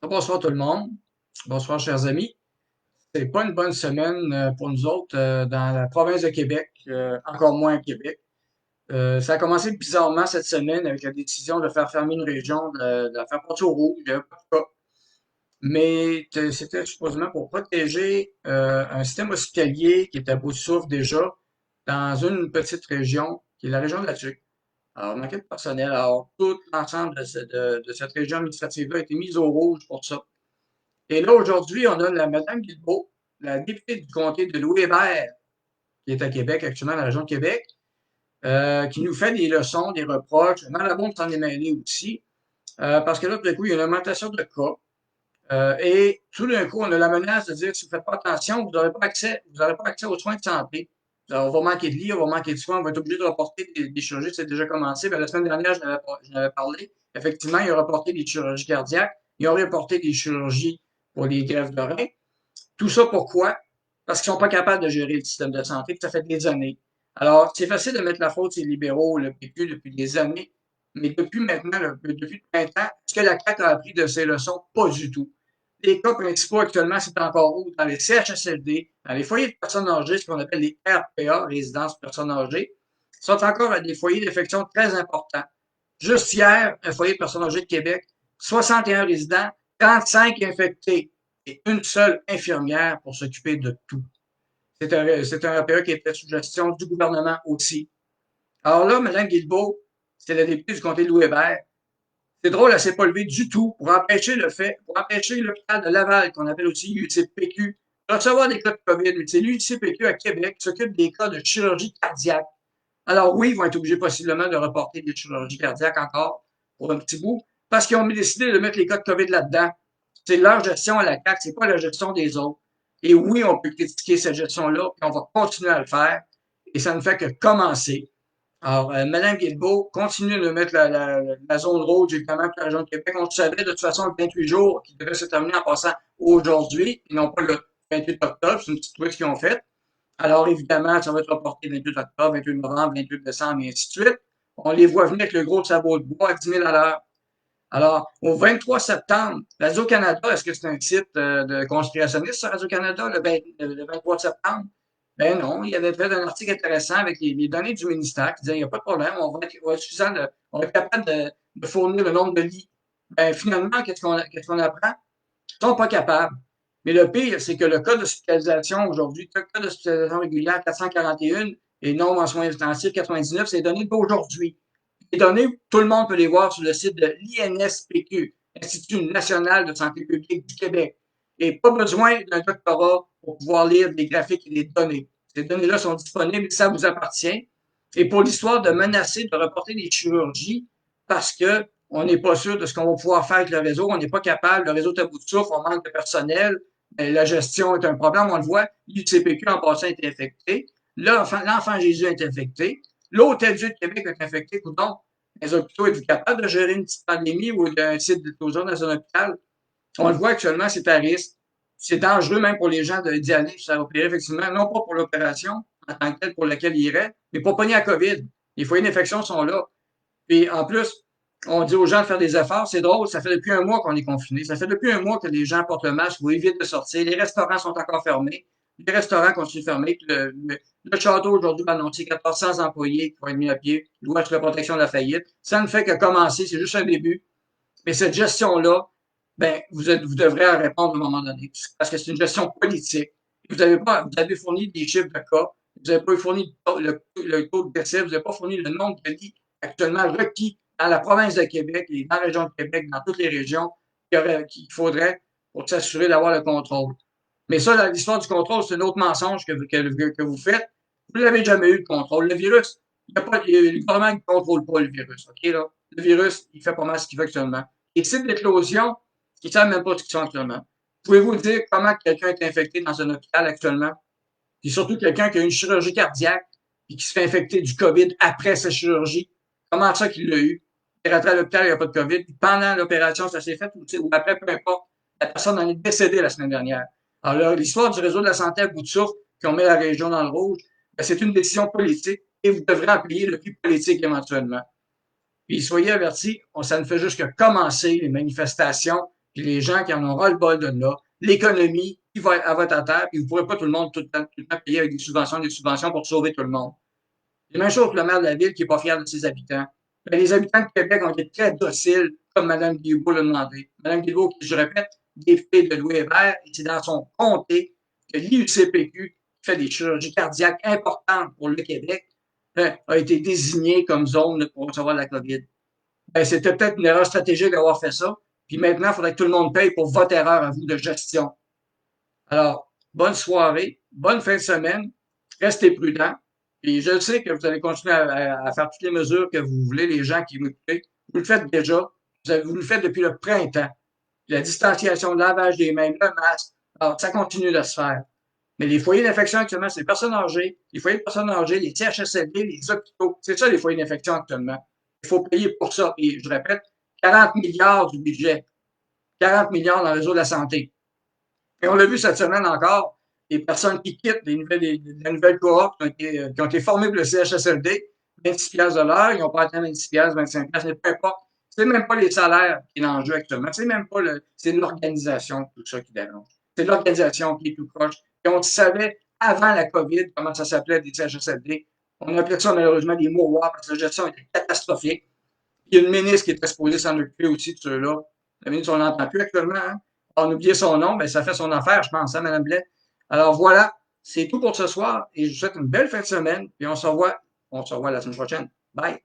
Bonsoir tout le monde. Bonsoir, chers amis. C'est pas une bonne semaine pour nous autres dans la province de Québec, encore moins à Québec. Ça a commencé bizarrement cette semaine avec la décision de faire fermer une région, de la faire passer au rouge. Il y avait pas de cas. Mais c'était supposément pour protéger un système hospitalier qui était à bout de souffle déjà dans une petite région, qui est la région de la Tuque. Alors, manquait de personnel. Alors, tout l'ensemble de cette région administrative-là a été mise au rouge pour ça. Et là, aujourd'hui, on a la Madame Guilbeault, la députée du comté de Louis-Hébert, qui est à Québec, actuellement dans la région de Québec, qui nous fait des leçons, des reproches. Malabon s'en est mêlé aussi, parce que là, tout d'un coup, il y a une augmentation de cas. Et tout d'un coup, on a la menace de dire, si vous ne faites pas attention, vous n'aurez pas accès aux soins de santé. Alors, on va manquer de lits, on va manquer de soins, on va être obligé de reporter des chirurgies, c'est déjà commencé. Ben, la semaine dernière, je n'avais parlé. Effectivement, ils ont reporté des chirurgies cardiaques, ils ont reporté des chirurgies pour les greffes de reins. Tout ça pourquoi? Parce qu'ils sont pas capables de gérer le système de santé, puis ça fait des années. Alors, c'est facile de mettre la faute sur les libéraux, le PQ, depuis des années, mais depuis maintenant, depuis le printemps, est-ce que la CAQ a appris de ses leçons? Pas du tout. Les cas principaux actuellement, c'est encore où? Dans les CHSLD, dans les foyers de personnes âgées, ce qu'on appelle les RPA, résidences personnes âgées, sont encore à des foyers d'infection très importants. Juste hier, un foyer de personnes âgées de Québec, 61 résidents, 35 infectés et une seule infirmière pour s'occuper de tout. C'est un RPA qui était sous gestion du gouvernement aussi. Alors là, Mme Guilbeault, c'était la députée du comté de Louis-Hébert. C'est drôle, elle s'est pas levée du tout pour empêcher l'hôpital de Laval, qu'on appelle aussi l'UTPQ, de recevoir des cas de COVID. C'est l'UTPQ à Québec qui s'occupe des cas de chirurgie cardiaque. Alors oui, ils vont être obligés possiblement de reporter des chirurgies cardiaques encore pour un petit bout, parce qu'ils ont décidé de mettre les cas de COVID là-dedans. C'est leur gestion à la CAQ, c'est pas la gestion des autres. Et oui, on peut critiquer cette gestion-là, puis on va continuer à le faire, et ça ne fait que commencer. Alors, Mme Guilbeault continue de mettre la zone rouge, évidemment, pour la région de Québec. On savait de toute façon le 28 jours qui devait se terminer en passant aujourd'hui, et non pas le 28 octobre, c'est une petite twist qu'ils ont faite. Alors, évidemment, ça va être reporté 28 octobre, 28 novembre, 28 décembre, et ainsi de suite. On les voit venir avec le gros sabot de bois à 10 000 à l'heure. Alors, au 23 septembre, Radio-Canada, est-ce que c'est un site de conspirationniste, sur Radio-Canada, le 23 septembre? Ben non, il avait fait un article intéressant avec les données du ministère qui disait, il n'y a pas de problème, on va être capable de fournir le nombre de lits. Ben, finalement, qu'est-ce qu'on apprend? Ils sont pas capables. Mais le pire, c'est que le cas d'hospitalisation aujourd'hui, le cas d'hospitalisation régulière 441 et non en soins intensifs 99, c'est donné d'aujourd'hui. Les données, tout le monde peut les voir sur le site de l'INSPQ, Institut national de santé publique du Québec. Et pas besoin d'un doctorat pour pouvoir lire des graphiques et des données. Ces données-là sont disponibles, ça vous appartient. Et pour l'histoire de menacer de reporter des chirurgies parce que on n'est pas sûr de ce qu'on va pouvoir faire avec le réseau, on n'est pas capable, le réseau est à bout de souffle, on manque de personnel, la gestion est un problème, on le voit, l'UCPQ en passant est infecté, l'enfant Jésus est infecté, l'Hôtel Dieu de Québec est infecté, coudonc, les hôpitaux, êtes-vous capable de gérer une petite pandémie ou un site d'éclosion dans un hôpital? On le voit actuellement, c'est à risque. C'est dangereux même pour les gens d'y aller, ça va opérer effectivement, non pas pour l'opération en tant que telle pour laquelle il irait, mais pour pogner la COVID. Les foyers d'infection sont là. Puis en plus, on dit aux gens de faire des efforts. C'est drôle, ça fait depuis un mois qu'on est confinés. Ça fait depuis un mois que les gens portent le masque ou évitent de sortir. Les restaurants sont encore fermés. Les restaurants continuent fermés. Le château aujourd'hui a annoncé 400 employés qui vont être mis à pied, louage de la protection de la faillite. Ça ne fait que commencer, c'est juste un début. Mais cette gestion-là, ben, vous devrez en répondre à un moment donné. Parce que c'est une gestion politique. Vous avez fourni des chiffres de cas. Vous n'avez pas fourni le taux de décès. Vous n'avez pas fourni le nombre de lits actuellement requis dans la province de Québec et dans la région de Québec, dans toutes les régions qu'il faudrait pour s'assurer d'avoir le contrôle. Mais ça, l'histoire du contrôle, c'est un autre mensonge que vous faites. Vous n'avez jamais eu le contrôle. Le virus, le gouvernement ne contrôle pas le virus. OK, là? Le virus, il fait pas mal ce qu'il fait actuellement. Les sites d'éclosion, ils ne savent même pas ce qu'ils sont actuellement. Pouvez-vous dire comment quelqu'un est infecté dans un hôpital actuellement? Puis surtout quelqu'un qui a une chirurgie cardiaque et qui se fait infecter du COVID après sa chirurgie. Comment ça qu'il l'a eu? Il est rentré à l'hôpital, il n'y a pas de COVID. Puis pendant l'opération, ça s'est fait, ou après, peu importe. La personne en est décédée la semaine dernière. Alors là, l'histoire du réseau de la santé à bout de souffle, qui ont mis la région dans le rouge, ben, c'est une décision politique et vous devrez appuyer le plus politique éventuellement. Puis soyez avertis, ça ne fait juste que commencer les manifestations puis les gens qui en ont ras-le-bol de là, l'économie, elle va être à terre, puis vous ne pourrez pas tout le monde tout le temps payer avec des subventions pour sauver tout le monde. C'est la même chose que le maire de la ville qui n'est pas fier de ses habitants. Ben, les habitants de Québec ont été très dociles, comme Mme Guilbeault l'a demandé. Mme Guilbeault, qui, je répète, députée de Louis Hébert, et c'est dans son comté que l'IUCPQ, qui fait des chirurgies cardiaques importantes pour le Québec, a été désigné comme zone pour recevoir la COVID. Ben, c'était peut-être une erreur stratégique d'avoir fait ça. Puis maintenant, il faudrait que tout le monde paye pour votre erreur à vous de gestion. Alors, bonne soirée, bonne fin de semaine, restez prudents. Et je sais que vous allez continuer à faire toutes les mesures que vous voulez, les gens qui m'écoutent. Vous le faites déjà. Vous le faites depuis le printemps. La distanciation, le lavage des mains, le masque. Alors, ça continue de se faire. Mais les foyers d'infection actuellement, c'est les personnes âgées, les foyers de personnes âgées, les CHSLD, les hôpitaux. C'est ça, les foyers d'infection actuellement. Il faut payer pour ça. Et je répète, 40 milliards du budget. 40 milliards dans le réseau de la santé. Et on l'a vu cette semaine encore, des personnes qui quittent la nouvelle cohorte qui ont été formées pour le CHSLD, 26 piastres de l'heure, ils n'ont pas atteint 26 piastres, 25 piastres, mais peu importe. C'est même pas les salaires qui est l'enjeu actuellement. C'est même pas c'est l'organisation, tout ça qui dérange. C'est l'organisation qui est tout proche. Et on savait avant la COVID comment ça s'appelait des CHSLD. On appelait ça malheureusement des mouroirs parce que la gestion était catastrophique. Il y a une ministre qui était supposée s'en occuper aussi de ceux-là. La ministre, on l'entend plus actuellement. Hein? On a oublié son nom, mais ça fait son affaire, je pense, hein, Mme Blais. Alors voilà, c'est tout pour ce soir et je vous souhaite une belle fin de semaine. Puis on se revoit la semaine prochaine. Bye!